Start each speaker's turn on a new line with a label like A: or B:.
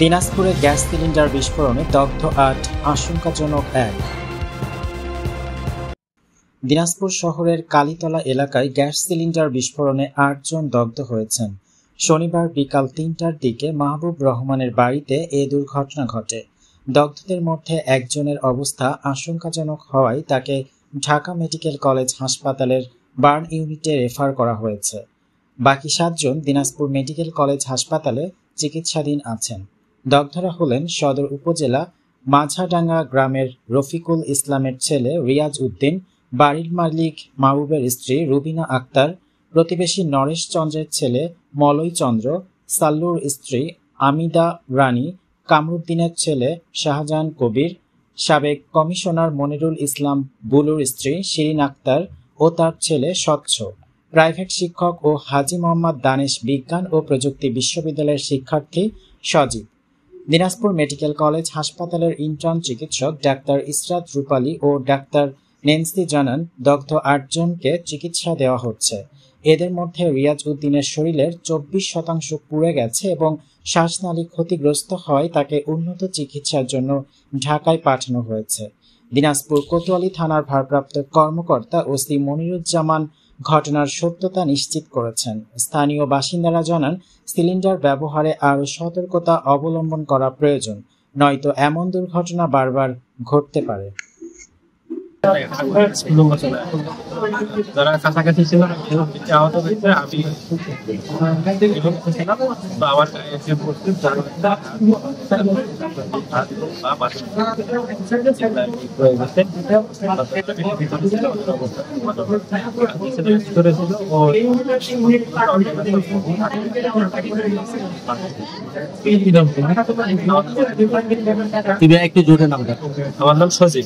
A: দিনাজপুরে gas cylinder বিস্ফোরণে দগ্ধ ৮, আশঙ্কাজনক ১। দিনাজপুর শহরের কালীতলা এলাকায় গ্যাস সিলিন্ডার বিস্ফোরণে ৮ জন দগ্ধ হয়েছেন। শনিবার বিকাল ৩টার দিকে মাহবুব রহমানের বাড়িতে এ দুর্ঘটনা ঘটে। দগ্ধদের মধ্যে একজনের অবস্থা আশঙ্কাজনক হওয়ায় তাকে ঢাকা মেডিকেল কলেজ হাসপাতালের বার্ন ইউনিটে রেফার করা হয়েছে। বাকি ৭ জন দিনাজপুর মেডিকেল কলেজ হাসপাতালে চিকিৎসাধীন আছেন। দগ্ধরা হলেন সদর উপজেলা মাঝাডাঙ্গা গ্রামের রফিকুল ইসলামের ছেলে রিয়াজ উদ্দিন, বাড়ির মালিক মাহবুবের স্ত্রী রুবিনা আক্তার, প্রতিবেশী নরেশ চন্দ্রের ছেলে মলয় চন্দ্র, সাল্লুর স্ত্রী আমিদা রানী, কামরুদ্দিনের ছেলে শাহজাহান কবির, সাবেক কমিশনার মনিরুল ইসলাম বুলুর স্ত্রী শিরিন আক্তার ও তার ছেলে স্বচ্ছ, প্রাইভেট শিক্ষক ও হাজী মোহাম্মদ দানেশ বিজ্ঞান ও প্রযুক্তি বিশ্ববিদ্যালয়ের শিক্ষার্থী সজীব। দিনাজপুর মেডিকেল কলেজ হাসপাতালের ইন্টার্ন চিকিৎসক ডাক্তার ইসরাত রূপালী ও ডাক্তার নেন্সি জানান, দগ্ধ ৮ জনকে চিকিৎসা দেওয়া হচ্ছে। এদের মধ্যে রিয়াজ উদ্দিনের শরীরের ২৪% পুড়ে গেছে এবং শ্বাসনালী ক্ষতিগ্রস্ত হওয়ায় তাকে উন্নত চিকিৎসার জন্য ঢাকায় পাঠানো হয়েছে। দিনাজপুর কোতোয়ালি থানার ভারপ্রাপ্ত কর্মকর্তা ওসি মনিরুজ্জামান ঘটনার সত্যতা নিশ্চিত করেছেন। স্থানীয় বাসিন্দারা জানান, সিলিন্ডার ব্যবহারে আরও সতর্কতা অবলম্বন করা প্রয়োজন, নয়তো এমন দুর্ঘটনা বারবার ঘটতে পারে।
B: যারা কাছাকাছি ছিল আহত হয়েছে, আমি আমার
C: একটু জোরে নাম।
B: আমার নাম সজীব।